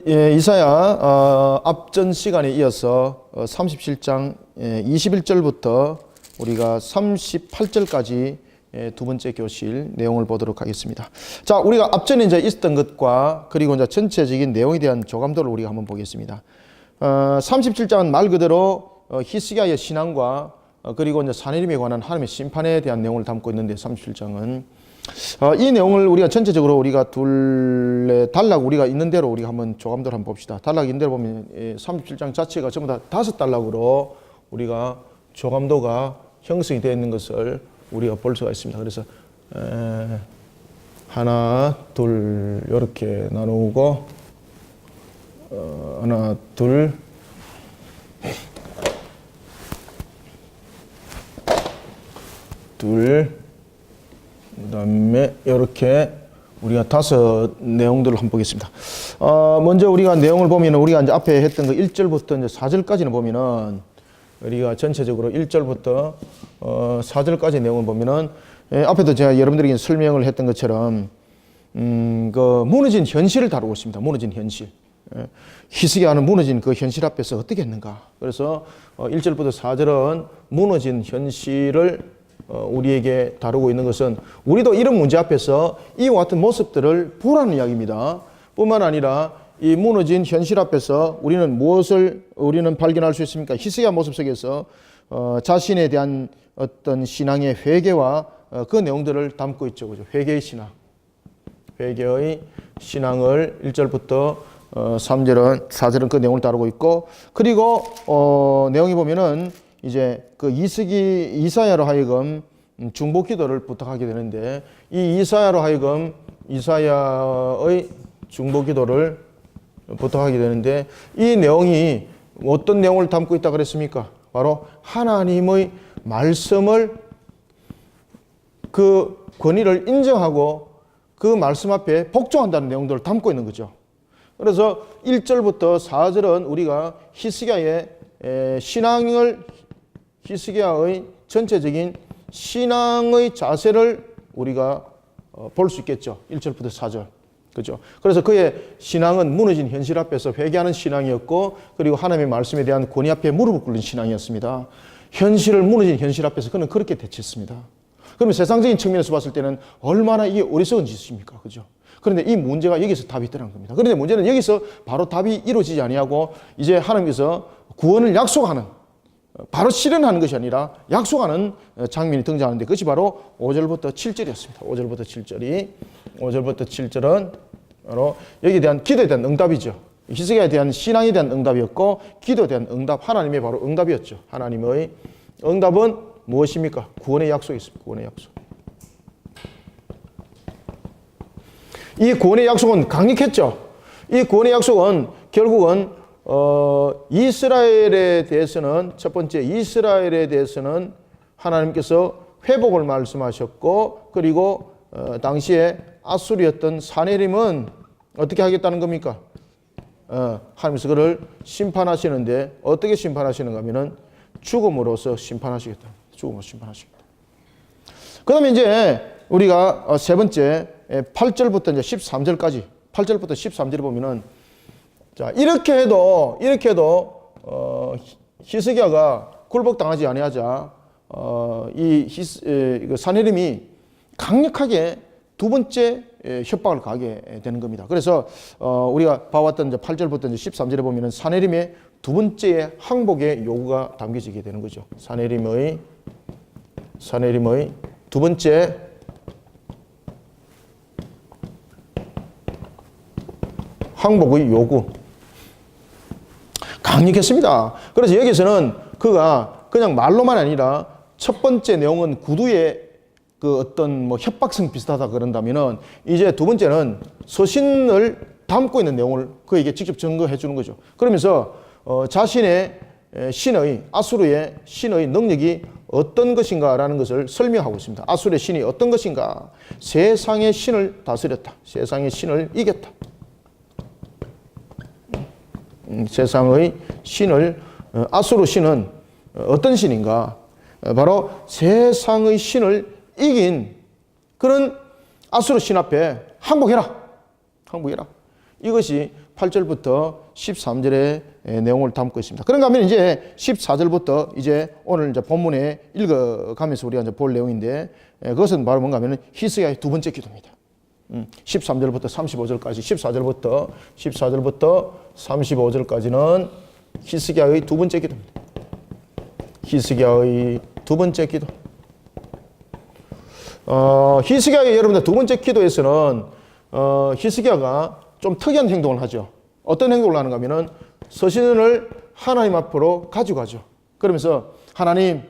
예, 이사야 앞전 시간에 이어서 37장 21절부터 우리가 38절까지 두 번째 교실 내용을 보도록 하겠습니다. 자, 우리가 앞전에 이제 있었던 것과 그리고 이제 전체적인 내용에 대한 조감도를 우리가 한번 보겠습니다. 37장은 말 그대로 히스기야의 신앙과 그리고 이제 사내림에 관한 하나님의 심판에 대한 내용을 담고 있는데 37장은 이 내용을 우리가 전체적으로 우리가 단락 우리가 있는 대로 우리가 한번 조감도를 한번 봅시다. 단락 있는 대로 보면 37장 자체가 전부 다 5단락으로 우리가 조감도가 형성이 되어 있는 것을 우리가 볼 수가 있습니다. 그래서 하나, 둘 이렇게 나누고 하나, 둘 그다음에 이렇게 우리가 5 내용들을 한번 보겠습니다. 먼저 우리가 내용을 보면은 우리가 이제 앞에 했던 거 1절부터 이제 4절까지는 보면은 우리가 전체적으로 1절부터 4절까지 내용을 보면은 앞에도 제가 여러분들에게 설명을 했던 것처럼 그 무너진 현실을 다루고 있습니다. 무너진 현실. 히스기야는 무너진 그 현실 앞에서 어떻게 했는가. 그래서 1절부터 4절은 무너진 현실을 우리에게 다루고 있는 것은 우리도 이런 문제 앞에서 이와 같은 모습들을 보라는 이야기입니다. 뿐만 아니라 이 무너진 현실 앞에서 우리는 무엇을 발견할 수 있습니까? 히스기야 모습 속에서 자신에 대한 어떤 신앙의 회개와 그 내용들을 담고 있죠. 그죠? 회개의 신앙. 회개의 신앙을 1절부터 3절은 4절은 그 내용을 다루고 있고, 그리고 내용이 보면은 이제 그 이사야로 하여금 중보 기도를 부탁하게 되는데, 이 이사야로 하여금 이사야의 중보 기도를 부탁하게 되는데, 이 내용이 어떤 내용을 담고 있다 그랬습니까? 바로 하나님의 말씀을, 그 권위를 인정하고 그 말씀 앞에 복종한다는 내용들을 담고 있는 거죠. 그래서 1절부터 4절은 우리가 히스기야의 전체적인 신앙의 자세를 우리가 볼 수 있겠죠. 1절부터 4절. 그죠? 그래서 그의 신앙은 무너진 현실 앞에서 회개하는 신앙이었고, 그리고 하나님의 말씀에 대한 권위 앞에 무릎을 꿇는 신앙이었습니다. 무너진 현실 앞에서 그는 그렇게 대처했습니다. 그러면 세상적인 측면에서 봤을 때는 얼마나 이게 어리석은 짓입니까? 그죠? 그런데 이 문제가 여기서 답이 있더라는 겁니다. 그런데 문제는 여기서 바로 답이 이루어지지 아니하고 이제 하나님께서 구원을 약속하는, 바로 실현하는 것이 아니라 약속하는 장면이 등장하는데, 그것이 바로 5절부터 7절이었습니다. 5절부터 7절은 바로 여기에 대한 기도에 대한 응답이죠. 히스기야에 대한 신앙에 대한 응답이었고, 기도에 대한 응답, 하나님의 바로 응답이었죠. 하나님의 응답은 무엇입니까? 구원의 약속이 있습니다. 구원의 약속. 이 구원의 약속은 강력했죠. 이 구원의 약속은 결국은 이스라엘에 대해서는, 첫 번째 이스라엘에 대해서는 하나님께서 회복을 말씀하셨고, 그리고 당시에 아수르였던 사내림은 어떻게 하겠다는 겁니까? 하나님께서 그를 심판하시는데, 어떻게 심판하시는가 하면은 죽음으로써 심판하시겠다. 죽음으로 심판하시겠다. 그 다음에 이제 우리가 세 번째 8절부터 이제 13절까지, 8절부터 13절을 보면은, 자, 이렇게 해도 히스기야가 굴복당하지 아니하자 사내림이 강력하게 두 번째 협박을 가하게 되는 겁니다. 그래서 우리가 봐왔던 이제 8절부터 이제 13절에 보면은 사내림의 두 번째 항복의 요구가 담겨지게 되는 거죠. 사내림의 두 번째 항복의 요구. 강력했습니다. 그래서 여기서는 그가 그냥 말로만 아니라 첫 번째 내용은 구두의 그 어떤 뭐 협박성 비슷하다 그런다면은, 이제 두 번째는 서신을 담고 있는 내용을 그에게 직접 증거해 주는 거죠. 그러면서 자신의 신의, 아수르의 신의 능력이 어떤 것인가라는 것을 설명하고 있습니다. 아수르의 신이 어떤 것인가? 세상의 신을 다스렸다. 세상의 신을 이겼다. 세상의 신을, 아수르 신은 어떤 신인가? 바로 세상의 신을 이긴 그런 아수르 신 앞에 항복해라. 이것이 8절부터 13절의 내용을 담고 있습니다. 그런가 하면 이제 14절부터 이제 오늘 이제 본문에 읽어가면서 우리가 이제 볼 내용인데, 그것은 바로 뭔가 하면 히스기야의 두 번째 기도입니다. 13절부터 35절까지, 14절부터 35절까지는 히스기야의 두 번째 기도입니다. 히스기야의 두 번째 기도. 히스기야의 여러분들 두 번째 기도에서는 히스기야가 좀 특이한 행동을 하죠. 어떤 행동을 하는가 하면은 서신을 하나님 앞으로 가져가죠. 그러면서 하나님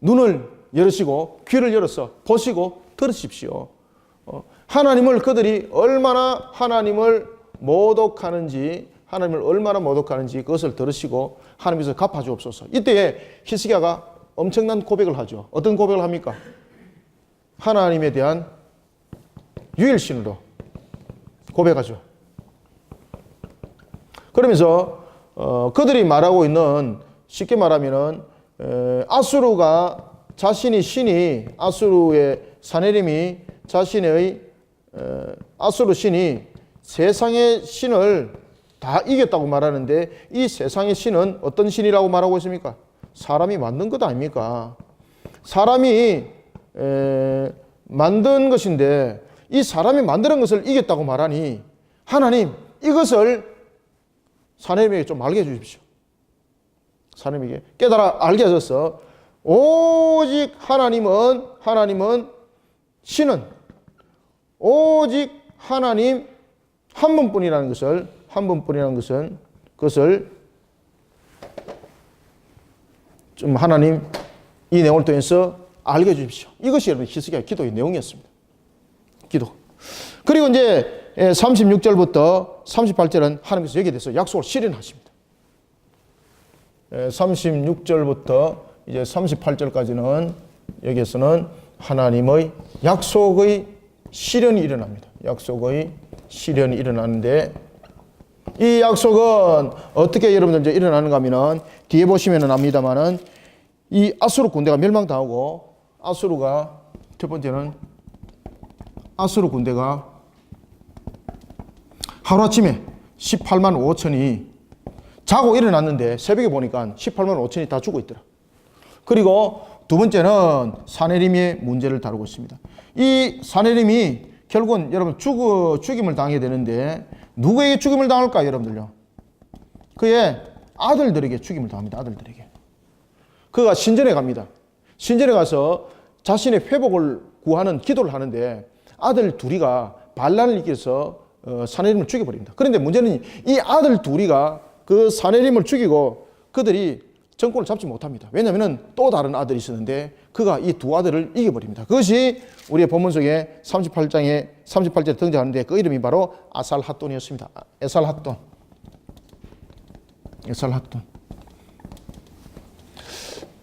눈을 열으시고 귀를 열어서 보시고 들으십시오. 하나님을 그들이 얼마나 하나님을 모독하는지 그것을 들으시고 하나님께서 갚아주옵소서. 이때에 히스기야가 엄청난 고백을 하죠. 어떤 고백을 합니까? 하나님에 대한 유일신으로 고백하죠. 그러면서 그들이 말하고 있는, 쉽게 말하면은 아수르가 자신이 신이, 아수르의 사네림이 자신의 아수르 신이 세상의 신을 다 이겼다고 말하는데, 이 세상의 신은 어떤 신이라고 말하고 있습니까? 사람이 만든 것 아닙니까? 사람이 만든 것인데 이 사람이 만드는 것을 이겼다고 말하니, 하나님 이것을 사내에게 좀 알게 해주십시오. 사내에게 깨달아 알게 하셔서 오직 하나님은 신은 오직 하나님 한 분뿐이라는 것을 좀 하나님 이 내용을 통해서 알게 해주십시오. 이것이 여러분 히스기야의 기도의 내용이었습니다. 기도. 그리고 이제 36절부터 38절은 하나님께서 여기에 대해서 약속을 실현하십니다. 36절부터 이제 38절까지는 여기에서는 하나님의 약속의 실현이 일어납니다. 약속의 실현이 일어나는데, 이 약속은 어떻게 여러분들 이제 일어나는가 하면은 뒤에 보시면은 압니다만은 이 아수르 군대가 멸망당하고, 아수르가 첫 번째는 아수르 군대가 하루아침에 18만 5천이 자고 일어났는데 새벽에 보니까 18만 5천이 다 죽어 있더라. 그리고 두 번째는 사네림의 문제를 다루고 있습니다. 이 사네림이 결국은 여러분 죽임을 당하게 되는데, 누구에게 죽임을 당할까 여러분들요? 그의 아들들에게 죽임을 당합니다. 아들들에게. 그가 신전에 갑니다. 신전에 가서 자신의 회복을 구하는 기도를 하는데, 아들 둘이가 반란을 일으켜서 사네림을 죽여버립니다. 그런데 문제는 이 아들 둘이가 그 사네림을 죽이고 그들이 정권을 잡지 못합니다. 왜냐하면 또 다른 아들이 있었는데 그가 이 두 아들을 이겨버립니다. 그것이 우리의 본문 속에 38절에 등장하는데, 그 이름이 바로 아살핫돈이었습니다. 에살핫돈.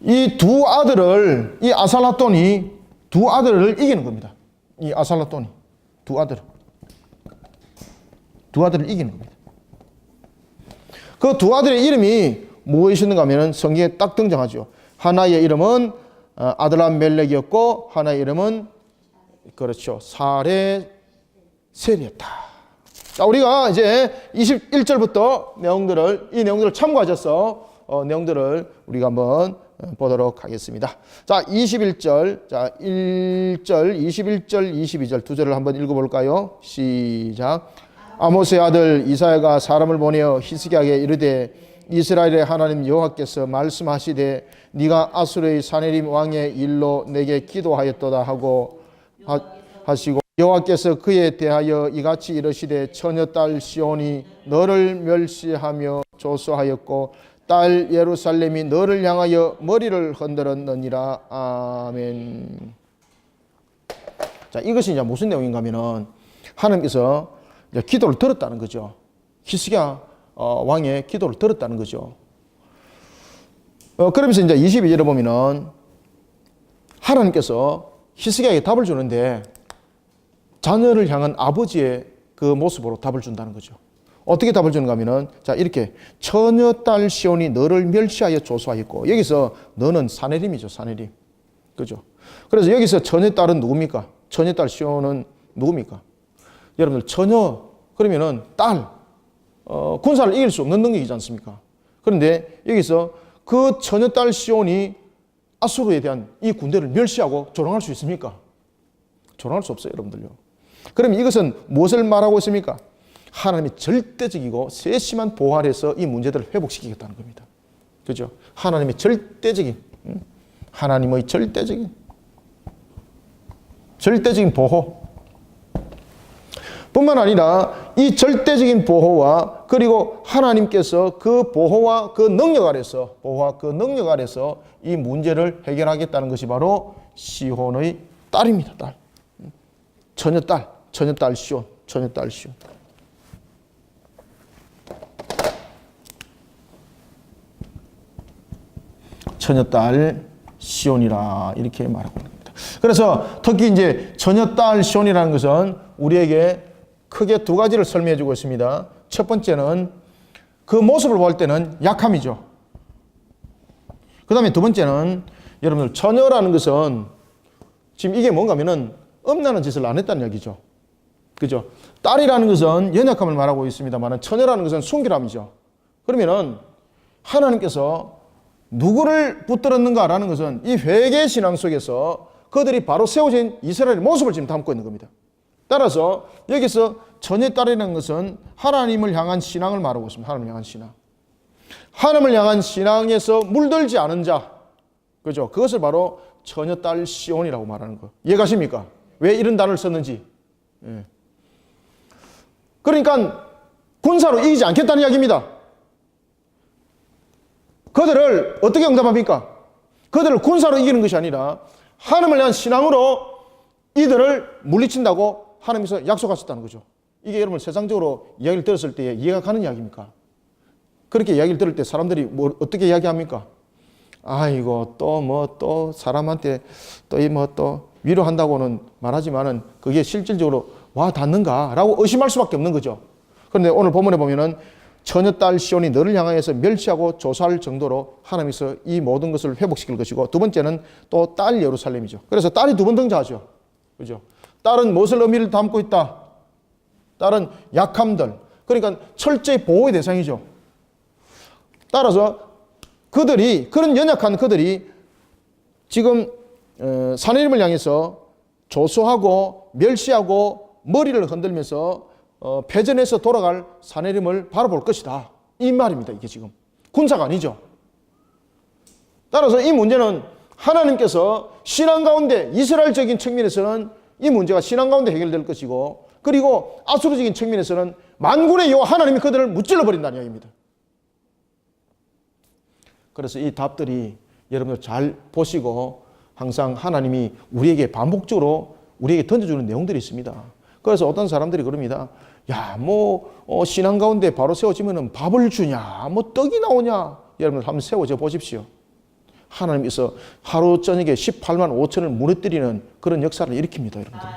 이 두 아들을, 이 아살핫돈이 두 아들을 이기는 겁니다. 이 아살핫돈이 두 아들을 이기는 겁니다. 그 두 아들의 이름이 무엇이었는가 하면 성경에 딱 등장하죠. 하나의 이름은 아드람멜렉이었고 하나의 이름은 그렇죠, 사레셀이었다. 자, 우리가 이제 21절부터 이 내용들을 참고하셔서 내용들을 우리가 한번 보도록 하겠습니다. 자, 21절, 21절, 22절 두 절을 한번 읽어볼까요? 시작. 아모스의 아들 이사야가 사람을 보내어 히스기야에게 이르되, 이스라엘의 하나님 여호와께서 말씀하시되 네가 아수르의 사네림 왕의 일로 내게 기도하였도다 하시고, 여호와께서 그에 대하여 이같이 이르시되 처녀딸 시온이 너를 멸시하며 조소하였고 딸 예루살렘이 너를 향하여 머리를 흔들었느니라. 아멘. 자, 이것이 이제 무슨 내용인가 하면은 하나님께서 이제 기도를 들었다는 거죠. 히스기야 왕의 기도를 들었다는 거죠. 그러면서 이제 22절에 보면은 하나님께서 히스기야에게 답을 주는데 자녀를 향한 아버지의 그 모습으로 답을 준다는 거죠. 어떻게 답을 주는가 하면은, 자, 이렇게 처녀딸 시온이 너를 멸시하여 조소하였고, 여기서 너는 사네림이죠. 사네림. 그죠? 그래서 여기서 처녀딸은 누굽니까? 처녀딸 시온은 누굽니까? 여러분들 처녀, 그러면은 군사를 이길 수 없는 능력이지 않습니까? 그런데 여기서 그 처녀딸 시온이 아수르에 대한 이 군대를 멸시하고 조롱할 수 있습니까? 조롱할 수 없어요, 여러분들요. 그럼 이것은 무엇을 말하고 있습니까? 하나님이 절대적이고 세심한 보호 아래서 이 문제들을 회복시키겠다는 겁니다. 그죠? 하나님의 절대적인 보호. 뿐만 아니라 이 절대적인 보호와 그리고 하나님께서 그 보호와 그 능력 아래서 이 문제를 해결하겠다는 것이 바로 시혼의 딸입니다. 딸. 처녀딸 시온. 처녀딸 시온이라 이렇게 말하고 있는 겁니다. 그래서 특히 이제 처녀딸 시온이라는 것은 우리에게 크게 두 가지를 설명해 주고 있습니다. 첫 번째는 그 모습을 볼 때는 약함이죠. 그 다음에 두 번째는 여러분들 처녀라는 것은 지금 이게 뭔가 하면은 엄나는 짓을 안 했다는 얘기죠. 그죠? 딸이라는 것은 연약함을 말하고 있습니다만 처녀라는 것은 순결함이죠. 그러면은 하나님께서 누구를 붙들었는가라는 것은 이 회개 신앙 속에서 그들이 바로 세워진 이스라엘의 모습을 지금 담고 있는 겁니다. 따라서 여기서 처녀딸이라는 것은 하나님을 향한 신앙을 말하고 있습니다. 하나님을 향한 신앙. 하나님을 향한 신앙에서 물들지 않은 자. 그죠? 그것을 바로 처녀딸 시온이라고 말하는 거예요. 이해가십니까? 왜 이런 단어를 썼는지. 예. 그러니까 군사로 이기지 않겠다는 이야기입니다. 그들을 어떻게 응답합니까? 그들을 군사로 이기는 것이 아니라 하나님을 향한 신앙으로 이들을 물리친다고 하나님께서 약속하셨다는 거죠. 이게 여러분 세상적으로 이야기를 들었을 때 이해가 가는 이야기입니까? 그렇게 이야기를 들을 때 사람들이 어떻게 이야기합니까? 아이고 또 사람한테 또 위로한다고는 말하지만은 그게 실질적으로 와 닿는가라고 의심할 수밖에 없는 거죠. 그런데 오늘 본문에 보면은 처녀딸 시온이 너를 향하여서 멸시하고 조사할 정도로 하나님께서 이 모든 것을 회복시킬 것이고, 두 번째는 또 딸 예루살렘이죠. 그래서 딸이 두 번 등장하죠. 그죠? 딸은 무엇을 의미를 담고 있다? 딸은 약함들, 그러니까 철저히 보호의 대상이죠. 따라서 그런 연약한 그들이 지금 사내림을 향해서 조소하고 멸시하고 머리를 흔들면서 패전해서 돌아갈 사내림을 바라볼 것이다. 이 말입니다. 이게 지금 군사가 아니죠. 따라서 이 문제는 하나님께서 신앙 가운데 이스라엘적인 측면에서는 이 문제가 신앙 가운데 해결될 것이고, 그리고 아수르적인 측면에서는 만군의 여호와 하나님이 그들을 무찔러 버린다는 이야기입니다. 그래서 이 답들이 여러분들 잘 보시고 항상 하나님이 우리에게 반복적으로 우리에게 던져주는 내용들이 있습니다. 그래서 어떤 사람들이 그럽니다. 야, 신앙 가운데 바로 세워지면은 밥을 주냐, 떡이 나오냐. 여러분들 한번 세워져 보십시오. 하나님께서 하루 저녁에 18만 5천을 무너뜨리는 그런 역사를 일으킵니다, 여러분들.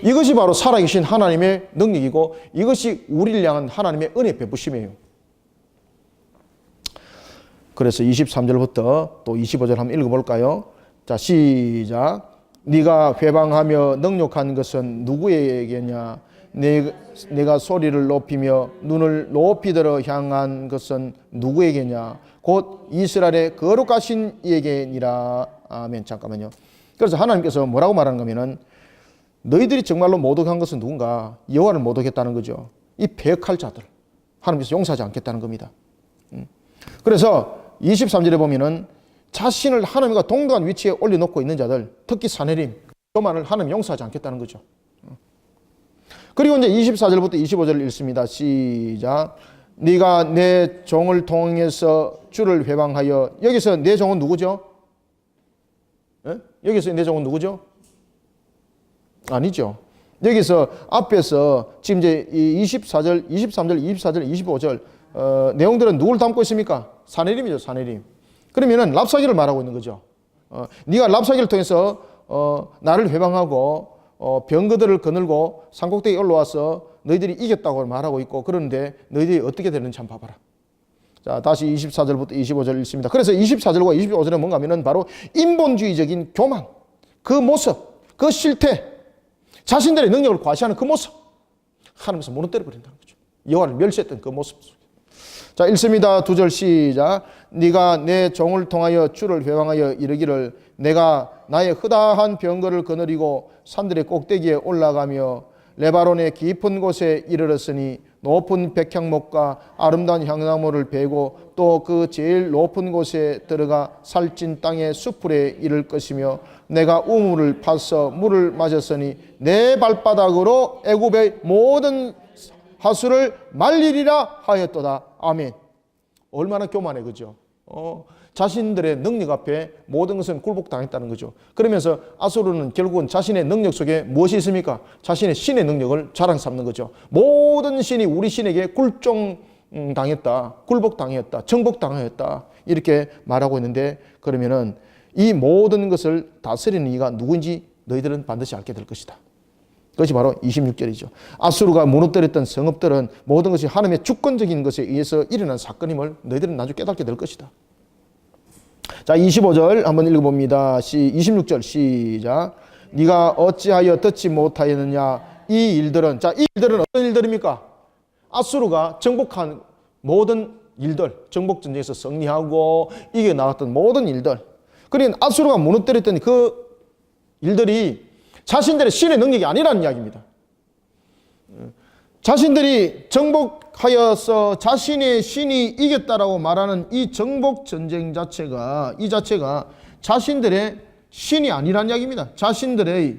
이것이 바로 살아계신 하나님의 능력이고, 이것이 우리를 향한 하나님의 은혜 베푸심이에요. 그래서 23절부터 또 25절 한번 읽어볼까요? 자, 시작. 네가 회방하며 능욕한 것은 누구에게냐? 내가 소리를 높이며 눈을 높이 들어 향한 것은 누구에게냐? 곧 이스라엘의 거룩하신 이에게니라. 아멘. 잠깐만요. 그래서 하나님께서 뭐라고 말하는 거면은 너희들이 정말로 모독한 것은 누군가? 여호와를 모독했다는 거죠. 이 배역할 자들 하나님께서 용서하지 않겠다는 겁니다. 그래서 23절에 보면은 자신을 하나님과 동등한 위치에 올려놓고 있는 자들, 특히 사내림, 그만을 하나님 용서하지 않겠다는 거죠. 그리고 이제 24절부터 25절을 읽습니다. 시작. 네가 내 종을 통해서 주를 회방하여. 여기서 내 종은 누구죠? 예? 여기서 내 종은 누구죠? 아니죠. 여기서 앞에서 지금 이제 24절, 23절, 24절, 25절 내용들은 누굴 담고 있습니까? 사내림이죠, 사내림. 그러면은 랍사기를 말하고 있는 거죠. 네가 랍사기를 통해서 나를 회방하고 병거들을 거늘고 산꼭대기에 올라와서 너희들이 이겼다고 말하고 있고, 그런데 너희들이 어떻게 되는지 한번 봐봐라. 자, 다시 24절부터 25절 읽습니다. 그래서 24절과 25절은 뭔가 하면은 바로 인본주의적인 교만, 그 모습, 그 실태, 자신들의 능력을 과시하는 그 모습, 하나님께서 무너뜨려 버린다는 거죠. 여호와를 멸시했던 그 모습. 자, 읽습니다. 2절 시작. 네가 내 종을 통하여 주를 회방하여 이르기를 내가 나의 흐다한 병거를 거느리고 산들의 꼭대기에 올라가며 레바논의 깊은 곳에 이르렀으니 높은 백향목과 아름다운 향나무를 베고 또 그 제일 높은 곳에 들어가 살찐 땅의 수풀에 이를 것이며 내가 우물을 파서 물을 마셨으니 내 발바닥으로 애굽의 모든 하수를 말리리라 하였도다. 아멘. 얼마나 교만해, 그죠? 자신들의 능력 앞에 모든 것은 굴복당했다는 거죠. 그러면서 아수르는 결국은 자신의 능력 속에 무엇이 있습니까? 자신의 신의 능력을 자랑 삼는 거죠. 모든 신이 우리 신에게 굴종당했다, 굴복당했다, 정복당했다 이렇게 말하고 있는데, 그러면은 이 모든 것을 다스리는 이가 누구인지 너희들은 반드시 알게 될 것이다. 그것이 바로 26절이죠. 아수르가 무너뜨렸던 성읍들은 모든 것이 하나님의 주권적인 것에 의해서 일어난 사건임을 너희들은 나중에 깨닫게 될 것이다. 자, 25절 한번 읽어봅니다. 26절 시작. 네가 어찌하여 듣지 못하였느냐. 이 일들은, 자, 이 일들은 어떤 일들입니까? 아수르가 정복한 모든 일들, 정복전쟁에서 승리하고 이겨나갔던 모든 일들. 그러니까 아수르가 무너뜨렸던 그 일들이 자신들의 신의 능력이 아니라는 이야기입니다. 자신들이 정복하여서 자신의 신이 이겼다라고 말하는 이 정복 전쟁 자체가, 이 자체가 자신들의 신이 아니라는 이야기입니다. 자신들의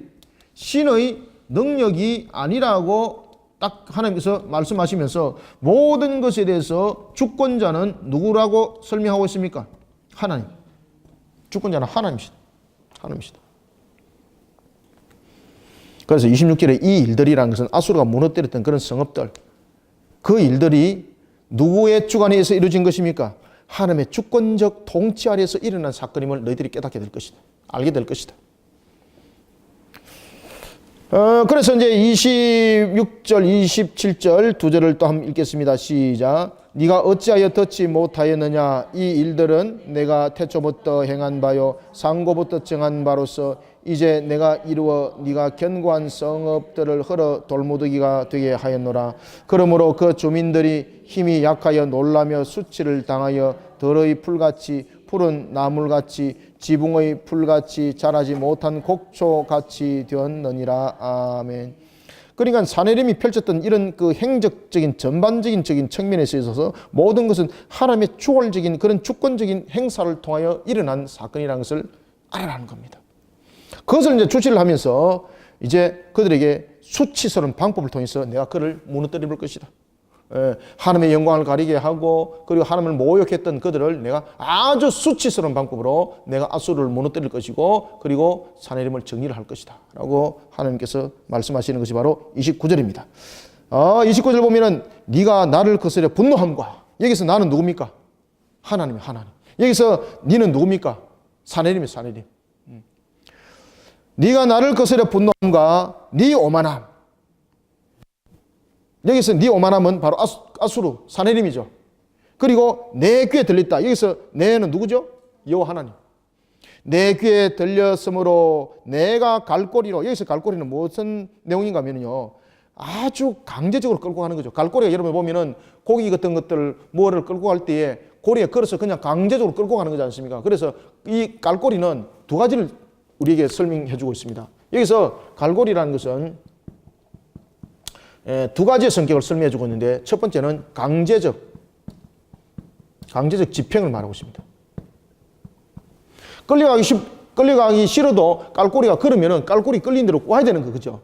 신의 능력이 아니라고 딱 하나님께서 말씀하시면서 모든 것에 대해서 주권자는 누구라고 설명하고 있습니까? 하나님. 주권자는 하나님이시다. 하나님이시다. 그래서 26절에 이 일들이라는 것은 아수르가 무너뜨렸던 그런 성읍들, 그 일들이 누구의 주관에 의해서 이루어진 것입니까? 하나님의 주권적 통치 아래에서 일어난 사건임을 너희들이 깨닫게 될 것이다. 알게 될 것이다. 그래서 이제 26절, 27절 두 절을 또 한번 읽겠습니다. 시작. 네가 어찌하여 듣지 못하였느냐. 이 일들은 내가 태초부터 행한 바요 상고부터 정한 바로서 이제 내가 이루어 네가 견고한 성읍들을 헐어 돌무더기가 되게 하였노라. 그러므로 그 주민들이 힘이 약하여 놀라며 수치를 당하여 더러이 풀같이 푸른 나물같이 지붕의 풀같이 자라지 못한 곡초같이 되었느니라. 아멘. 그러니까 사내림이 펼쳤던 이런 그 행적적인 전반적인 측면에 있어서 모든 것은 하나님의 주월적인 그런 주권적인 행사를 통하여 일어난 사건이라는 것을 알아라는 겁니다. 그것을 이제 주시를 하면서 이제 그들에게 수치스러운 방법을 통해서 내가 그를 무너뜨려 볼 것이다. 하나님의 영광을 가리게 하고 그리고 하나님을 모욕했던 그들을 내가 아주 수치스러운 방법으로 내가 아수르를 무너뜨릴 것이고 그리고 사내림을 정리를 할 것이다 라고 하나님께서 말씀하시는 것이 바로 29절입니다. 29절 보면은 네가 나를 거스려 분노함과, 여기서 나는 누굽니까? 하나님. 여기서 네는 누굽니까? 사내림이에요. 사내림. 네가 나를 거스려 분노함과 네 오만함. 여기서 네 오만함은 바로 아수르, 사내림이죠. 그리고 내 귀에 들렸다. 여기서 내는 누구죠? 여호와 하나님. 내 귀에 들렸으므로 내가 갈고리로, 여기서 갈고리는 무슨 내용인가 하면요, 아주 강제적으로 끌고 가는 거죠. 갈고리가 여러분 보면은 고기 같은 것들 뭐를 끌고 갈 때에 고리에 걸어서 그냥 강제적으로 끌고 가는 거지 않습니까? 그래서 이 갈고리는 두 가지를 우리에게 설명해 주고 있습니다. 여기서 갈고리라는 것은 두 가지의 성격을 설명해 주고 있는데, 첫 번째는 강제적 집행을 말하고 있습니다. 끌려가기 싫어도 깔꼬리가 걸으면은 깔꼬리 끌린 대로 와야 되는 거, 그죠?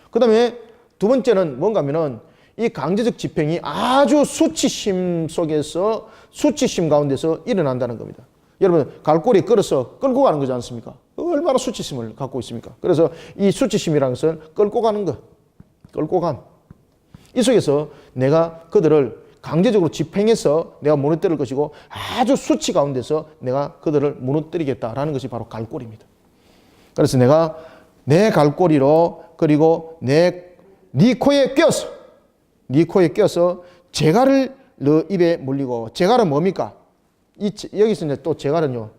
그 다음에 두 번째는 뭔가 하면은 이 강제적 집행이 아주 수치심 속에서, 수치심 가운데서 일어난다는 겁니다. 여러분, 갈고리에 끌어서 끌고 가는 거지 않습니까? 얼마나 수치심을 갖고 있습니까? 그래서 이 수치심이라는 것은 끌고 가는 것, 끌고감. 이 속에서 내가 그들을 강제적으로 집행해서 내가 무너뜨릴 것이고 아주 수치 가운데서 내가 그들을 무너뜨리겠다라는 것이 바로 갈고리입니다. 그래서 내가 내 갈고리로, 그리고 네 코에 껴서 재갈을 너 입에 물리고, 재갈은 뭡니까? 여기서 이제 또 재갈은요,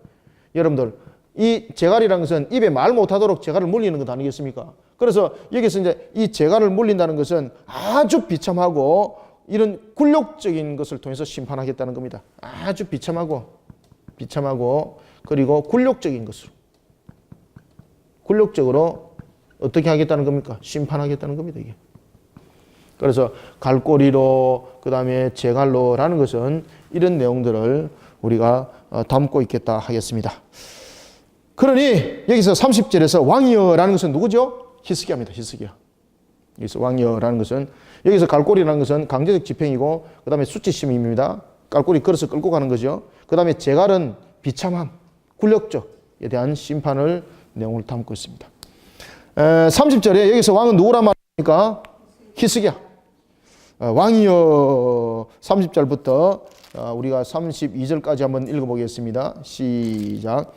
여러분들 이 재갈이라는 것은 입에 말 못하도록 재갈을 물리는 것 아니겠습니까? 그래서 여기서 이제 이 재갈을 물린다는 것은 아주 비참하고 이런 굴욕적인 것을 통해서 심판하겠다는 겁니다. 아주 비참하고 그리고 굴욕적인 것으로. 굴욕적으로 어떻게 하겠다는 겁니까? 심판하겠다는 겁니다, 이게. 그래서 갈고리로 그다음에 재갈로라는 것은 이런 내용들을 우리가 담고 있겠다 하겠습니다. 그러니 여기서 30절에서 왕이여라는 것은 누구죠? 히스기야입니다. 히스기야. 여기서 왕이여라는 것은 여기서 갈고리라는 것은 강제적 집행이고 그다음에 수치심입니다. 깔꼬리 걸어서 끌고 가는 거죠. 그다음에 재갈은 비참함, 굴욕적에 대한 심판을 내용을 담고 있습니다. 30절에 여기서 왕은 누구란 말입니까? 히스기야. 왕이여 30절부터 우리가 32절까지 한번 읽어보겠습니다. 시작.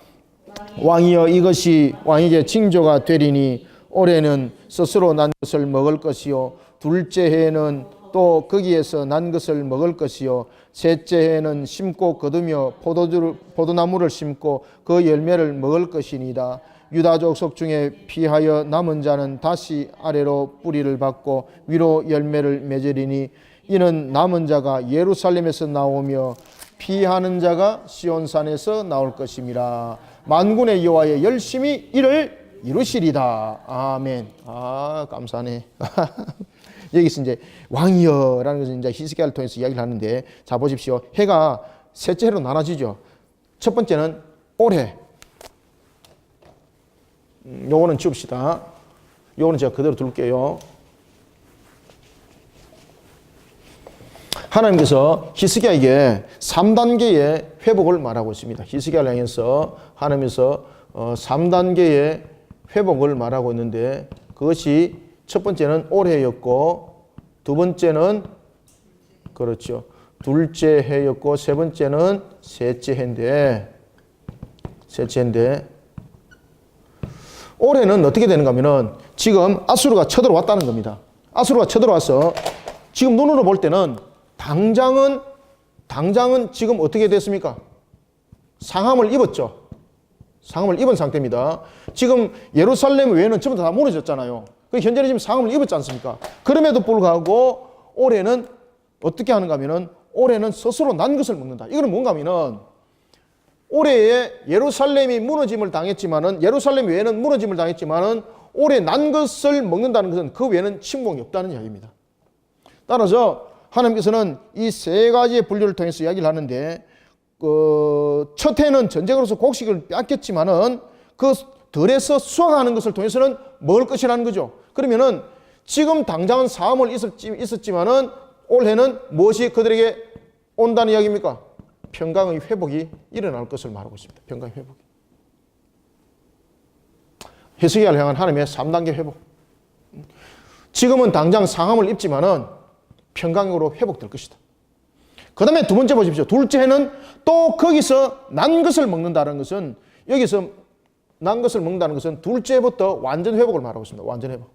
왕이여 이것이 왕에게 징조가 되리니 올해는 스스로 난 것을 먹을 것이요 둘째 해에는 또 거기에서 난 것을 먹을 것이요 셋째 해에는 심고 거두며 포도나무를 심고 그 열매를 먹을 것이니이다. 유다 족속 중에 피하여 남은 자는 다시 아래로 뿌리를 받고 위로 열매를 맺으리니 이는 남은 자가 예루살렘에서 나오며 피하는 자가 시온산에서 나올 것임이라. 만군의 여호와의 열심히 이를 이루시리다. 아멘. 감사하네. 여기서 이제 왕이여라는 것은 이제 히스기야를 통해서 이야기를 하는데, 자 보십시오. 해가 셋째 해로 나눠지죠. 첫 번째는 올해. 요거는 지웁시다. 요거는 제가 그대로 둘게요. 하나님께서 히스기야에게 3단계의 회복을 말하고 있습니다. 히스기야를 향해서 하나님께서 3단계의 회복을 말하고 있는데, 그것이 첫 번째는 올해였고, 두 번째는 그렇죠, 둘째 해였고, 세 번째는 셋째 해인데, 올해는 어떻게 되는가 하면은 지금 아수르가 쳐들어왔다는 겁니다. 아수르가 쳐들어와서 지금 눈으로 볼 때는 당장은 지금 어떻게 됐습니까? 상함을 입었죠. 상함을 입은 상태입니다. 지금 예루살렘 외에는 전부 다 무너졌잖아요. 현재는 지금 상함을 입었지 않습니까? 그럼에도 불구하고 올해는 어떻게 하는가 하면은 올해는 스스로 난 것을 먹는다. 이거는 뭔가 하면은 올해에 예루살렘이 무너짐을 당했지만은, 예루살렘 외에는 무너짐을 당했지만은 올해 난 것을 먹는다는 것은 그 외에는 침공이 없다는 이야기입니다. 따라서 하나님께서는 이 세 가지의 분류를 통해서 이야기를 하는데, 첫 해는 전쟁으로서 곡식을 뺏겼지만은 그 들에서 수확하는 것을 통해서는 먹을 것이라는 거죠. 그러면은 지금 당장은 사함을 있었지만은 올해는 무엇이 그들에게 온다는 이야기입니까? 평강의 회복이 일어날 것을 말하고 있습니다. 평강의 회복이. 히스기야를 향한 하나님의 3단계 회복. 지금은 당장 상함을 입지만은 평강으로 회복될 것이다. 그 다음에 두 번째 보십시오. 둘째 해는 또 거기서 난 것을 먹는다는 것은, 여기서 난 것을 먹는다는 것은 둘째 해부터 완전 회복을 말하고 있습니다. 완전 회복.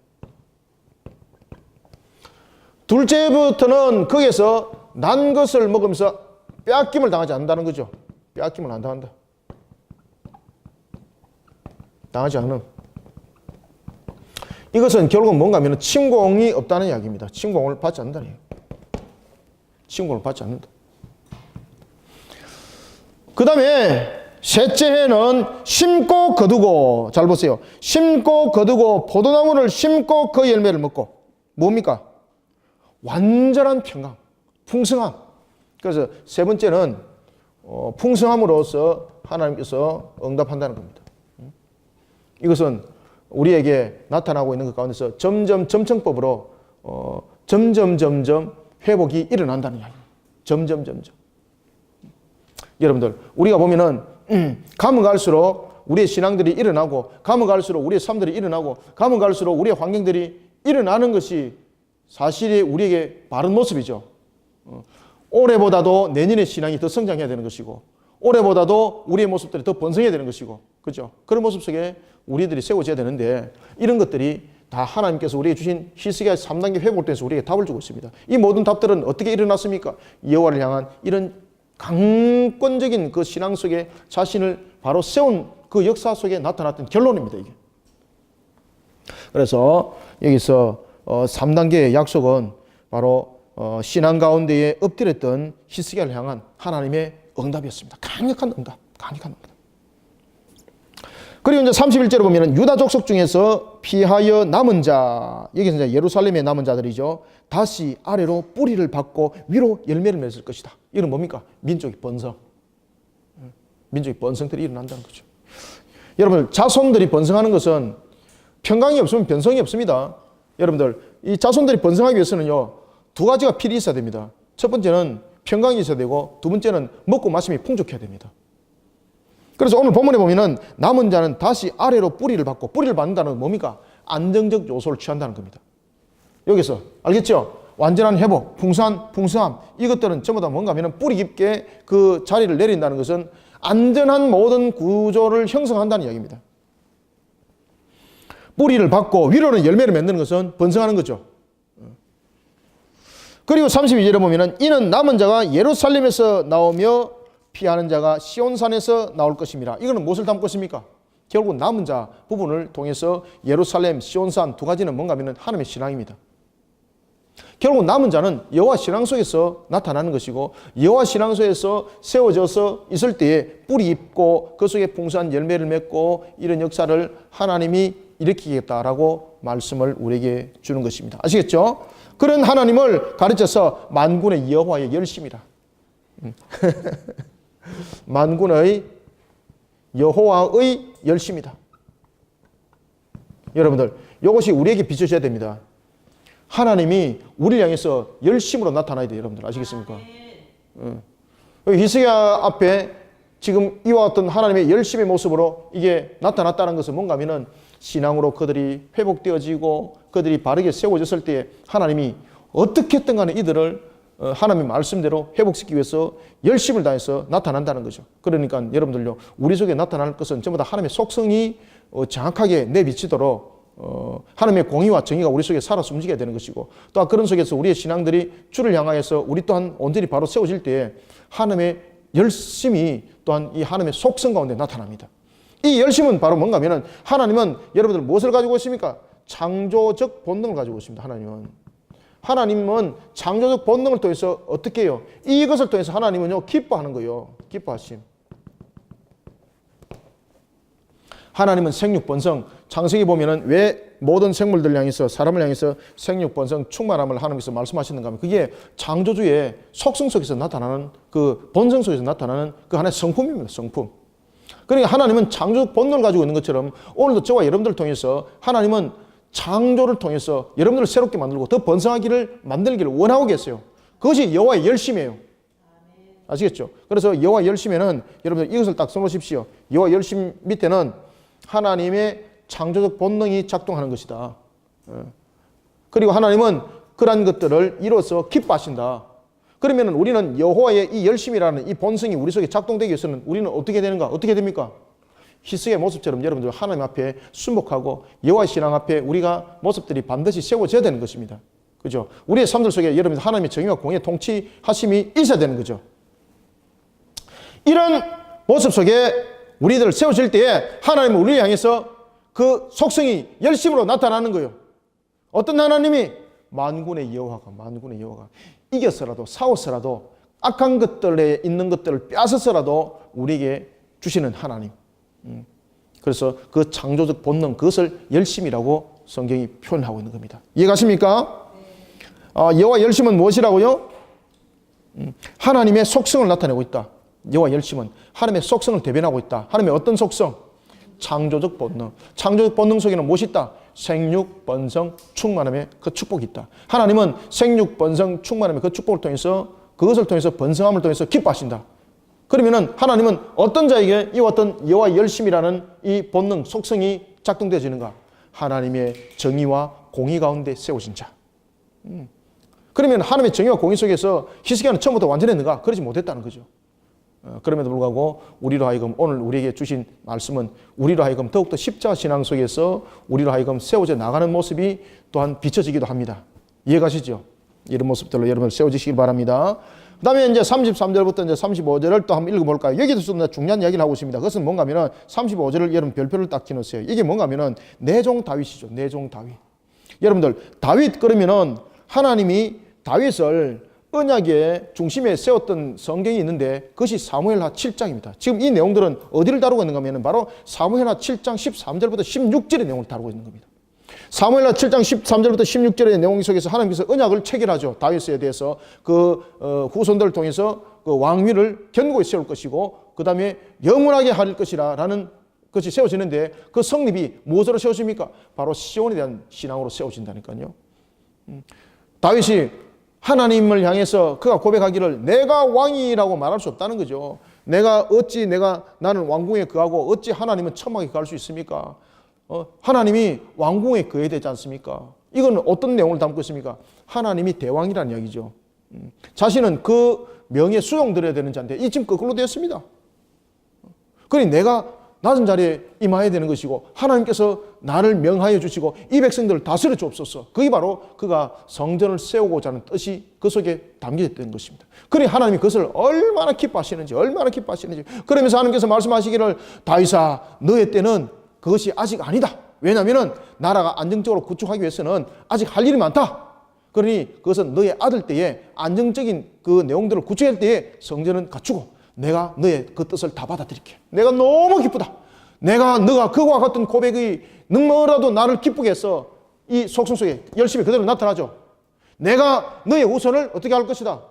둘째 해부터는 거기서 난 것을 먹으면서 빼앗김을 당하지 않는다는 거죠. 빼앗김을 안 당한다. 당하지 않는. 이것은 결국 뭔가 하면 침공이 없다는 이야기입니다. 침공을 받지 않는다는 이야기. 침공을 받지 않는다. 그 다음에 셋째 해는 심고 거두고, 잘 보세요. 심고 거두고 포도나무를 심고 그 열매를 먹고. 뭡니까? 완전한 평강, 풍성함. 그래서 세 번째는 풍성함으로써 하나님께서 응답한다는 겁니다. 이것은 우리에게 나타나고 있는 것 가운데서 점점 점층법으로 점점 회복이 일어난다는 이야기입니다. 점점. 여러분들, 우리가 보면은 가면 갈수록 우리의 신앙들이 일어나고, 가면 갈수록 우리의 삶들이 일어나고, 가면 갈수록 우리의 환경들이 일어나는 것이 사실이 우리에게 바른 모습이죠. 올해보다도 내년의 신앙이 더 성장해야 되는 것이고, 올해보다도 우리의 모습들이 더 번성해야 되는 것이고, 그렇죠? 그런 모습 속에 우리들이 세워져야 되는데, 이런 것들이 다 하나님께서 우리에게 주신 히스기야 3단계 회복을 통해서 우리에게 답을 주고 있습니다. 이 모든 답들은 어떻게 일어났습니까? 여호와를 향한 이런 강권적인 그 신앙 속에 자신을 바로 세운 그 역사 속에 나타났던 결론입니다, 이게. 그래서 여기서 3단계의 약속은 바로 신앙 가운데에 엎드렸던 히스기야를 향한 하나님의 응답이었습니다. 강력한 응답, 강력한 응답. 그리고 이제 31절에 보면 유다 족속 중에서 피하여 남은 자, 여기서 이제 예루살렘에 남은 자들이죠. 다시 아래로 뿌리를 받고 위로 열매를 맺을 것이다. 이건 뭡니까? 민족의 번성. 민족의 번성들이 일어난다는 거죠. 여러분, 자손들이 번성하는 것은 평강이 없으면 변성이 없습니다. 여러분들, 이 자손들이 번성하기 위해서는요, 두 가지가 필히 있어야 됩니다. 첫 번째는 평강이 있어야 되고, 두 번째는 먹고 마심이 풍족해야 됩니다. 그래서 오늘 본문에 보면은 남은 자는 다시 아래로 뿌리를 받고, 뿌리를 받는다는 건 뭡니까? 안정적 요소를 취한다는 겁니다. 여기서 알겠죠? 완전한 회복, 풍성함, 이것들은 전부 다 뭔가 하면 뿌리 깊게 그 자리를 내린다는 것은 안전한 모든 구조를 형성한다는 이야기입니다. 뿌리를 받고 위로는 열매를 맺는 것은 번성하는 거죠. 그리고 32절에 보면은 이는 남은 자가 예루살렘에서 나오며 피하는 자가 시온산에서 나올 것입니다. 이거는 무엇을 담고 있습니까? 결국 남은 자 부분을 통해서 예루살렘, 시온산 두 가지는 뭔가 하면 하나님의 신앙입니다. 결국 남은 자는 여호와 신앙 속에서 나타나는 것이고, 여호와 신앙 속에서 세워져서 있을 때에 뿌리 있고 그 속에 풍성한 열매를 맺고 이런 역사를 하나님이 일으키겠다라고 말씀을 우리에게 주는 것입니다. 아시겠죠? 그런 하나님을 가르쳐서 만군의 여호와의 열심이라. 만군의 여호와의 열심이다. 여러분들, 이것이 우리에게 비춰져야 됩니다. 하나님이 우리를 향해서 열심으로 나타나야 돼요. 여러분들 아시겠습니까? 히스기야 앞에 지금 이와 같은 하나님의 열심의 모습으로 이게 나타났다는 것은 뭔가 하면은 신앙으로 그들이 회복되어지고 그들이 바르게 세워졌을 때 하나님이 어떻게 했든 간에 이들을 하나님의 말씀대로 회복시키기 위해서 열심을 다해서 나타난다는 거죠. 그러니까 여러분들요, 우리 속에 나타날 것은 전부 다 하나님의 속성이 정확하게 내비치도록 하나님의 공의와 정의가 우리 속에 살아서 움직여야 되는 것이고, 또 그런 속에서 우리의 신앙들이 주를 향하여서 우리 또한 온전히 바로 세워질 때 하나님의 열심이 또한 이 하나님의 속성 가운데 나타납니다. 이 열심은 바로 뭔가 하면은 하나님은 여러분들 무엇을 가지고 있습니까? 창조적 본능을 가지고 있습니다. 하나님은 창조적 본능을 통해서 어떻게 해요? 이것을 통해서 하나님은요, 기뻐하는 거예요. 기뻐하심. 하나님은 생육 번성, 창세기 보면은 왜 모든 생물들 향해서, 사람을 향해서 생육 번성 충만함을 하나님께서 말씀하시는가 하면 그게 창조주의 속성 속에서 나타나는 그 본성 속에서 나타나는 그 하나의 성품입니다. 성품. 그러니까 하나님은 창조적 본능을 가지고 있는 것처럼 오늘도 저와 여러분들을 통해서 하나님은 창조를 통해서 여러분들을 새롭게 만들고 더 번성하기를 만들기를 원하고 계세요. 그것이 여호와의 열심이에요. 아시겠죠? 그래서 여호와의 열심에는 여러분들 이것을 딱 써놓으십시오. 여호와의 열심 밑에는 하나님의 창조적 본능이 작동하는 것이다. 그리고 하나님은 그러한 것들을 이뤄서 기뻐하신다. 그러면 우리는 여호와의 이 열심이라는 이 본성이 우리 속에 작동되기 위해서는 우리는 어떻게 되는가? 어떻게 됩니까? 히스기야의 모습처럼 여러분들 하나님 앞에 순복하고 여호와의 신앙 앞에 우리가 모습들이 반드시 세워져야 되는 것입니다. 그죠? 우리의 삶들 속에 여러분들 하나님의 정의와 공의 통치하심이 있어야 되는 거죠. 이런 모습 속에 우리들 세워질 때에 하나님은 우리를 향해서 그 속성이 열심으로 나타나는 거예요. 어떤 하나님이? 만군의 여호와가 이겨서라도 싸워서라도 악한 것들에 있는 것들을 빼앗아서라도 우리에게 주시는 하나님. 그래서 그 창조적 본능, 그것을 열심이라고 성경이 표현하고 있는 겁니다. 이해가십니까? 여호와 열심은 무엇이라고요? 하나님의 속성을 나타내고 있다. 여호와 열심은 하나님의 속성을 대변하고 있다. 하나님의 어떤 속성? 창조적 본능. 창조적 본능 속에는 무엇이 있다? 생육, 번성, 충만함의 그 축복이 있다. 하나님은 생육, 번성, 충만함의 그 축복을 통해서 그것을 통해서 번성함을 통해서 기뻐하신다. 그러면은 하나님은 어떤 자에게 이 어떤 여호와의 열심이라는 이 본능, 속성이 작동되어지는가? 하나님의 정의와 공의 가운데 세우신 자. 그러면 하나님의 정의와 공의 속에서 히스기야는 처음부터 완전했는가? 그러지 못했다는 거죠. 그럼에도 불구하고 우리로 하여금 오늘 우리에게 주신 말씀은 우리로 하여금 더욱더 십자가 신앙 속에서 우리로 하여금 세워져 나가는 모습이 또한 비춰지기도 합니다. 이해가시죠? 이런 모습들로 여러분 세워지시길 바랍니다. 그 다음에 이제 33절부터 이제 35절을 또 한번 읽어볼까요? 여기도 좀 중요한 이야기를 하고 있습니다. 그것은 뭔가 하면은 35절을 여러분 별표를 딱 지놓으세요. 이게 뭔가 하면은 내 종 다윗이죠. 내 종 다윗. 여러분들, 다윗 그러면은 하나님이 다윗을 언약의 중심에 세웠던 성경이 있는데 그것이 사무엘하 7장입니다. 지금 이 내용들은 어디를 다루고 있는가 하면 바로 사무엘하 7장 13절부터 16절의 내용을 다루고 있는 겁니다. 사무엘하 7장 13절부터 16절의 내용 속에서 하나님께서 언약을 체결하죠. 다윗에 대해서 그 후손들을 통해서 그 왕위를 견고히 세울 것이고 그 다음에 영원하게 할 것이라 라는 것이 세워지는데 그 성립이 무엇으로 세워집니까? 바로 시온에 대한 신앙으로 세워진다니까요. 다윗이 하나님을 향해서 그가 고백하기를 내가 왕이라고 말할 수 없다는 거죠. 나는 왕궁에 거하고 어찌 하나님은 천막에 거할 수 있습니까? 하나님이 왕궁에 거해야 되지 않습니까? 이건 어떤 내용을 담고 있습니까? 하나님이 대왕이라는 이야기죠. 자신은 그 명예 수용드려야 되는 자인데 이 지금 거꾸로 되었습니다. 그러니 내가 낮은 자리에 임해야 되는 것이고 하나님께서 나를 명하여 주시고 이 백성들을 다스려 주옵소서. 그게 바로 그가 성전을 세우고자 하는 뜻이 그 속에 담겨져 있던 것입니다. 그러니 하나님이 그것을 얼마나 기뻐하시는지 그러면서 하나님께서 말씀하시기를 다윗아 너의 때는 그것이 아직 아니다. 왜냐하면 나라가 안정적으로 구축하기 위해서는 아직 할 일이 많다. 그러니 그것은 너의 아들 때에 안정적인 그 내용들을 구축할 때에 성전은 갖추고 내가 너의 그 뜻을 다 받아들일게. 내가 너무 기쁘다. 너가 그와 같은 고백이 너무나도 나를 기쁘게 해서 이 속성 속에 열심히 그대로 나타나죠. 내가 너의 후손을 어떻게 할 것이다?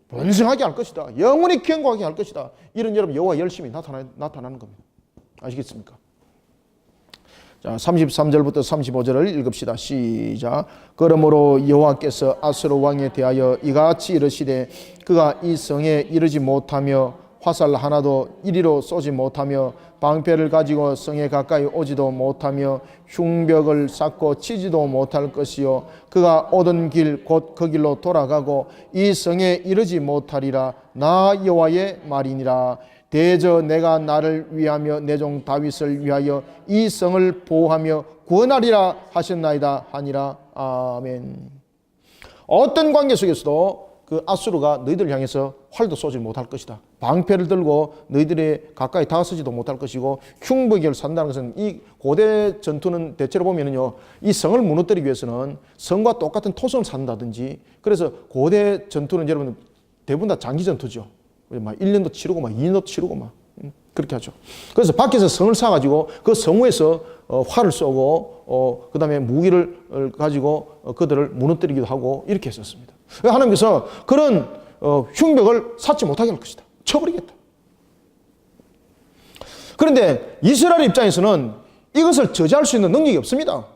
번성하게 할 것이다. 영원히 견고하게 할 것이다. 이런 여러분 여호와 열심히 나타나는 겁니다. 아시겠습니까? 자, 33절부터 35절을 읽읍시다. 시작. 그러므로 여호와께서 아수르 왕에 대하여 이같이 이르시되 그가 이 성에 이르지 못하며 화살 하나도 이리로 쏘지 못하며 방패를 가지고 성에 가까이 오지도 못하며 흉벽을 쌓고 치지도 못할 것이요 그가 오던 길 곧 그 길로 돌아가고 이 성에 이르지 못하리라. 나 여호와의 말이니라. 대저 내가 나를 위하며 내 종 다윗을 위하여 이 성을 보호하며 구원하리라 하셨나이다 하니라. 아멘. 어떤 관계 속에서도 그 아수르가 너희들을 향해서 활도 쏘지 못할 것이다. 방패를 들고 너희들이 가까이 다가서지도 못할 것이고 흉벽을 산다는 것은 이 고대 전투는 대체로 보면은요 이 성을 무너뜨리기 위해서는 성과 똑같은 토성을 산다든지 그래서 고대 전투는 여러분 대부분 다 장기 전투죠. 막 1년도 치르고 막 2년도 치르고 막 그렇게 하죠. 그래서 밖에서 성을 쌓아가지고 그 성후에서 활을 쏘고 그 다음에 무기를 가지고 그들을 무너뜨리기도 하고 이렇게 했었습니다. 하나님께서 그런 흉벽을 쌓지 못하게 할 것이다. 쳐버리겠다. 그런데 이스라엘 입장에서는 이것을 저지할 수 있는 능력이 없습니다.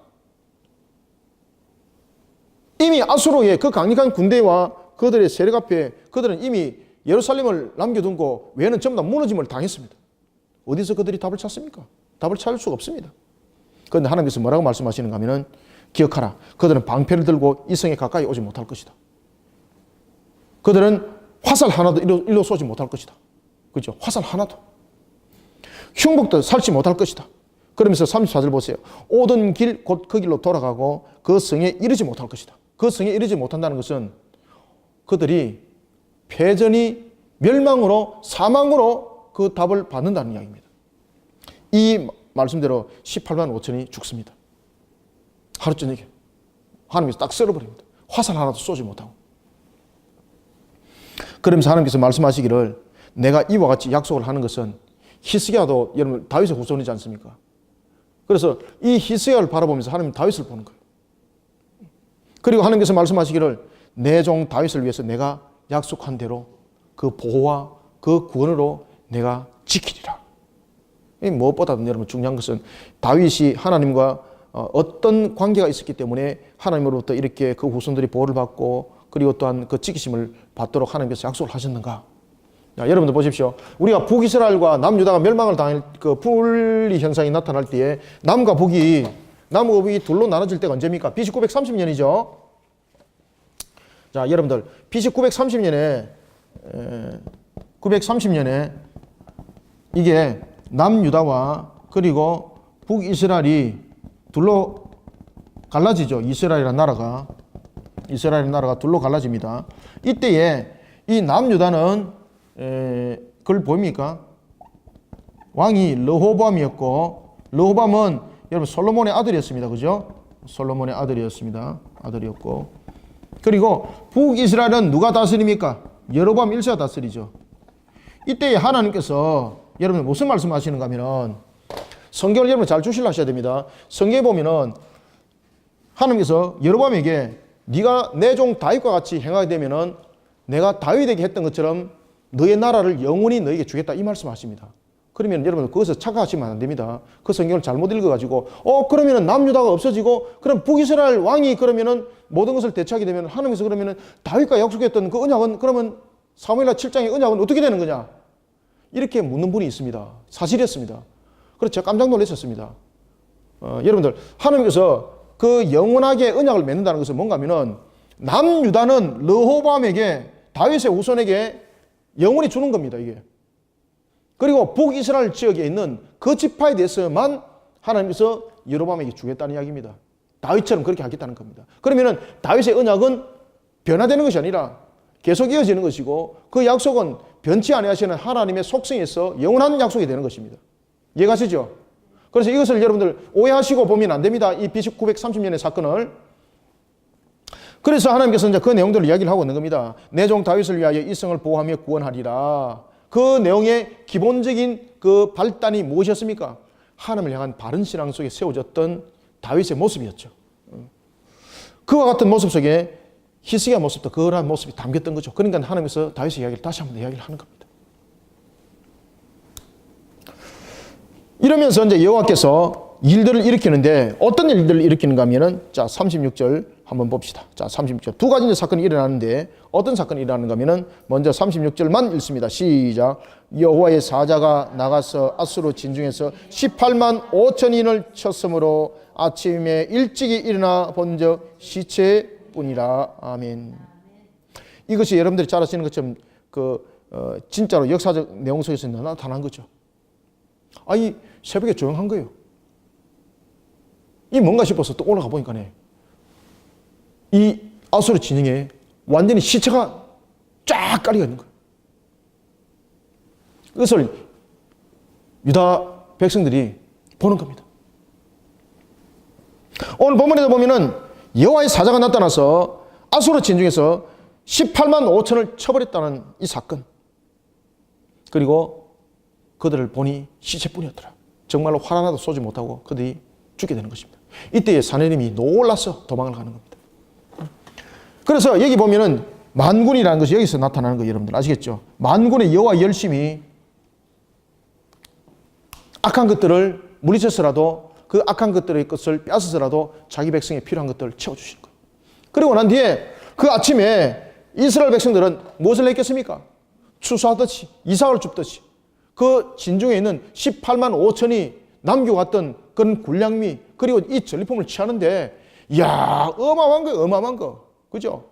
이미 아수르의 그 강력한 군대와 그들의 세력 앞에 그들은 이미 예루살렘을 남겨둔 거 외에는 전부 다 무너짐을 당했습니다. 어디서 그들이 답을 찾습니까? 답을 찾을 수가 없습니다. 그런데 하나님께서 뭐라고 말씀하시는가 하면은 기억하라. 그들은 방패를 들고 이 성에 가까이 오지 못할 것이다. 그들은 화살 하나도 일로 쏘지 못할 것이다. 그렇죠? 화살 하나도. 흉복도 살지 못할 것이다. 그러면서 34절 보세요. 오던 길 곧 그 길로 돌아가고 그 성에 이르지 못할 것이다. 그 성에 이르지 못한다는 것은 그들이 패전이 멸망으로 사망으로 그 답을 받는다는 이야기입니다. 이 말씀대로 18만 5천이 죽습니다. 하루 저녁에 하나님께서 딱 썰어버립니다. 화살 하나도 쏘지 못하고. 그러면서 하나님께서 말씀하시기를 내가 이와 같이 약속을 하는 것은 히스기야도 여러분 다윗의 후손이지 않습니까? 그래서 이 히스기야를 바라보면서 하나님 다윗을 보는 거예요. 그리고 하나님께서 말씀하시기를 내 종 다윗을 위해서 내가 약속한 대로 그 보호와 그 구원으로 내가 지키리라. 무엇보다도 여러분 중요한 것은 다윗이 하나님과 어떤 관계가 있었기 때문에 하나님으로부터 이렇게 그 후손들이 보호를 받고 그리고 또한 그 지키심을 받도록 하나님께서 약속을 하셨는가. 자, 여러분들 보십시오. 우리가 북이스라엘과 남유다가 멸망을 당할 그 분리 현상이 나타날 때에 남과 북이 둘로 나눠질 때가 언제입니까? BC 930년이죠. 자, 여러분들 BC 930년에 이게 남유다와 그리고 북이스라엘이 둘로 갈라지죠. 이스라엘이라는 나라가. 이스라엘 나라가 둘로 갈라집니다. 이때에 이 남유다는 그걸 보입니까? 왕이 르호보암이었고, 르호보암은 여러분 솔로몬의 아들이었습니다. 그죠? 솔로몬의 아들이었습니다. 아들이었고, 그리고 북이스라엘은 누가 다스립니까? 여로보암 1세가 다스리죠. 이때에 하나님께서 여러분 무슨 말씀하시는가 하면은, 성경을 여러분 잘 주시려 하셔야 됩니다. 성경에 보면은 하나님께서 여로보암에게 네가 내 종 다윗과 같이 행하게 되면은 내가 다윗에게 했던 것처럼 너의 나라를 영원히 너에게 주겠다, 이 말씀하십니다. 그러면 여러분 거기서 착각하시면 안 됩니다. 그 성경을 잘못 읽어가지고 그러면은 남유다가 없어지고 그럼 북이스라엘 왕이 그러면은 모든 것을 대체하게 되면 하나님께서 그러면은 다윗과 약속했던 그 언약은 그러면 사무엘하 7장의 언약은 어떻게 되는 거냐, 이렇게 묻는 분이 있습니다. 사실이었습니다. 그래서 제가 깜짝 놀랐었습니다. 여러분들, 하나님께서 그 영원하게 언약을 맺는다는 것은 뭔가 하면은 남유다는 르호보암에게, 다윗의 후손에게 영원히 주는 겁니다, 이게. 그리고 북이스라엘 지역에 있는 그 지파에 대해서만 하나님께서 여로보암에게 주겠다는 이야기입니다. 다윗처럼 그렇게 하겠다는 겁니다. 그러면은 다윗의 언약은 변화되는 것이 아니라 계속 이어지는 것이고, 그 약속은 변치 아니하시는 하나님의 속성에서 영원한 약속이 되는 것입니다. 이해가시죠? 그래서 이것을 여러분들 오해하시고 보면 안 됩니다. 이 BC 930년의 사건을. 그래서 하나님께서 이제 그 내용들을 이야기를 하고 있는 겁니다. 내 종 다윗을 위하여 이 성을 보호하며 구원하리라. 그 내용의 기본적인 그 발단이 무엇이었습니까? 하나님을 향한 바른 신앙 속에 세워졌던 다윗의 모습이었죠. 그와 같은 모습 속에 히스기야 모습도 그러한 모습이 담겼던 거죠. 그러니까 하나님께서 다윗의 이야기를 다시 한번 이야기를 하는 겁니다. 이러면서 이제 여호와께서 일들을 일으키는데 어떤 일들을 일으키는가 하면은, 자, 36절 한번 봅시다. 자, 36절. 두 가지 이제 사건이 일어나는데 어떤 사건이 일어나는가 하면은, 먼저 36절만 읽습니다. 시작. 여호와의 사자가 나가서 아수르 진중에서 18만 5천인을 쳤으므로 아침에 일찍이 일어나 본적 시체뿐이라. 아멘. 이것이 여러분들이 잘 아시는 것처럼 진짜로 역사적 내용 속에서 나타난 거죠. 아니, 새벽에 조용한 거예요. 이 뭔가 싶어서 또 올라가 보니까네, 이 아수르 진영에 완전히 시체가 쫙 깔려 있는 거예요. 그것을 유다 백성들이 보는 겁니다. 오늘 본문에도 보면은 여호와의 사자가 나타나서 아수르 진중에서 18만 5천을 쳐버렸다는 이 사건, 그리고 그들을 보니 시체뿐이었더라. 정말로 활 하나도 쏘지 못하고 그들이 죽게 되는 것입니다. 이때에 사내림이 놀라서 도망을 가는 겁니다. 그래서 여기 보면은 만군이라는 것이 여기서 나타나는 거예요. 여러분들 아시겠죠? 만군의 여호와 열심히 악한 것들을 물리쳐서라도, 그 악한 것들의 것을 빼앗아서라도 자기 백성에 필요한 것들을 채워주시는 거예요. 그리고 난 뒤에 그 아침에 이스라엘 백성들은 무엇을 했겠습니까? 추수하듯이, 이삭을 줍듯이 그 진중에 있는 18만 5천이 남겨왔던 그런 군량미, 그리고 이 전리품을 취하는데, 이야, 어마어마한 거예요. 어마어마한 거. 그죠?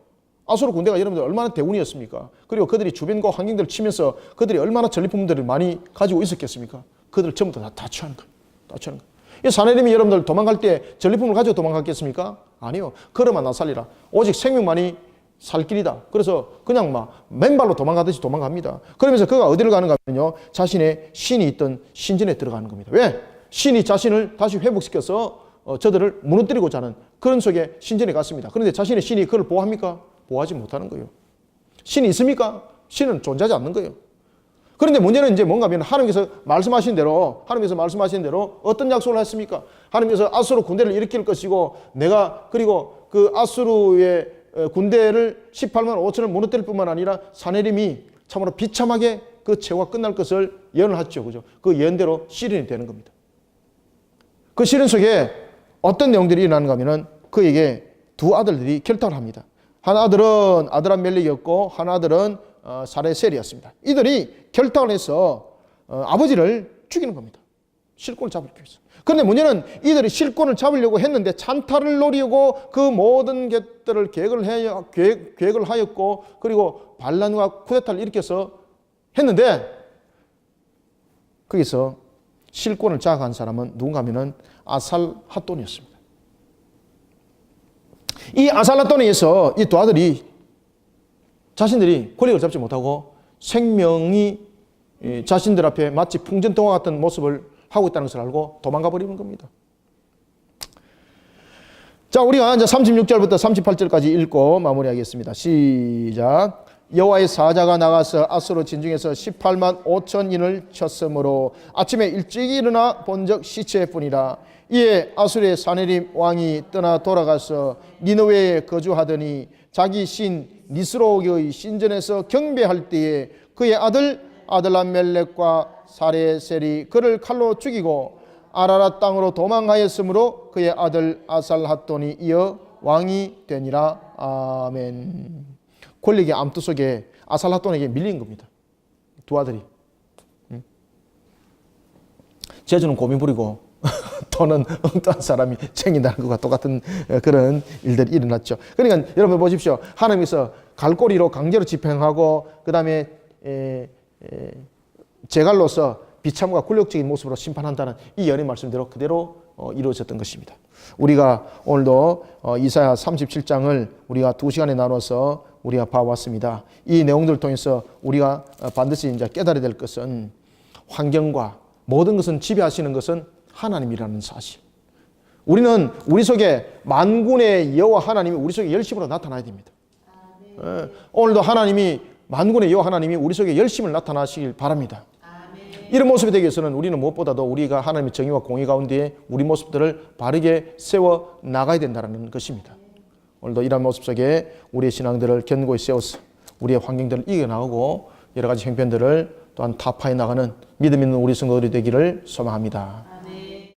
아수르 군대가 여러분들 얼마나 대군이었습니까? 그리고 그들이 주변과 환경들을 치면서 그들이 얼마나 전리품들을 많이 가지고 있었겠습니까? 그들을 전부 다 취하는 거예요. 다 취하는 거예요. 이 사내림이 여러분들 도망갈 때 전리품을 가지고 도망갔겠습니까? 아니요. 걸어만 나 살리라. 오직 생명만이 살 길이다. 그래서 그냥 막 맨발로 도망가듯이 도망갑니다. 그러면서 그가 어디를 가는가 하면요, 자신의 신이 있던 신전에 들어가는 겁니다. 왜? 신이 자신을 다시 회복시켜서 저들을 무너뜨리고자 하는 그런 속에 신전에 갔습니다. 그런데 자신의 신이 그를 보호합니까? 보호하지 못하는 거예요. 신이 있습니까? 신은 존재하지 않는 거예요. 그런데 문제는 이제 뭔가 하면 하나님께서 말씀하신 대로 어떤 약속을 했습니까? 하나님께서 아수르 군대를 일으킬 것이고, 내가 그리고 그 아수르의 군대를 18만 5천을 무너뜨릴 뿐만 아니라 사내림이 참으로 비참하게 그 최후가 끝날 것을 예언을 했죠. 그죠? 그 예언대로 실현이 되는 겁니다. 그 실현 속에 어떤 내용들이 일어나는가 하면은, 그에게 두 아들들이 결탁을 합니다. 한 아들은 아드람멜렉이었고 한 아들은 사레셀이었습니다. 이들이 결탁을 해서 아버지를 죽이는 겁니다. 실권을 잡기 위해서. 그런데 문제는 이들이 실권을 잡으려고 했는데 찬탈을 노리고 그 모든 것들을 계획을 하였고, 그리고 반란과 쿠데타를 일으켜서 했는데, 거기서 실권을 장악한 사람은 누군가 하면은 아살 핫돈이었습니다. 이 아살라돈에 의해서 이 두 아들이 자신들이 권력을 잡지 못하고 생명이 자신들 앞에 마치 풍전등화 같은 모습을 하고 있다는 것을 알고 도망가 버리는 겁니다. 자, 우리가 이제 36절부터 38절까지 읽고 마무리하겠습니다. 시작. 여호와의 사자가 나가서 아수르 진중에서 18만 5천인을 쳤으므로 아침에 일찍 일어나 본적 시체뿐이라. 이에 아수르의 사네립 왕이 떠나 돌아가서 니느웨에 거주하더니 자기 신 니스록의 신전에서 경배할 때에 그의 아들 아들람멜렉과 사레셀이 그를 칼로 죽이고 아라랏 땅으로 도망하였으므로 그의 아들 아살핫돈이 이어 왕이 되니라. 아멘. 권력의 암투 속에 아살핫돈에게 밀린 겁니다. 두 아들이. 재주는 고민 부리고 돈은 엉뚱한 사람이 챙긴다는 것과 똑같은 그런 일들이 일어났죠. 그러니까 여러분 보십시오. 하나님께서 갈고리로 강제로 집행하고 그 다음에 제갈로서 비참과 굴욕적인 모습으로 심판한다는 이 예언의 말씀대로 그대로 이루어졌던 것입니다. 우리가 오늘도 이사야 37장을 우리가 2시간에 나눠서 우리가 봐왔습니다. 이 내용들을 통해서 우리가 반드시 이제 깨달아야 될 것은 환경과 모든 것은 지배하시는 것은 하나님이라는 사실. 우리는 우리 속에 만군의 여호와 하나님이 우리 속에 열심으로 나타나야 됩니다. 오늘도 하나님이 만군의 여호와 하나님이 우리 속에 열심을 나타나시길 바랍니다. 이런 모습이 되기 위해서는 우리는 무엇보다도 우리가 하나님의 정의와 공의 가운데 우리 모습들을 바르게 세워 나가야 된다는 것입니다. 오늘도 이런 모습 속에 우리의 신앙들을 견고히 세워서 우리의 환경들을 이겨나가고 여러 가지 형편들을 또한 타파해 나가는 믿음 있는 우리 성도들이 되기를 소망합니다.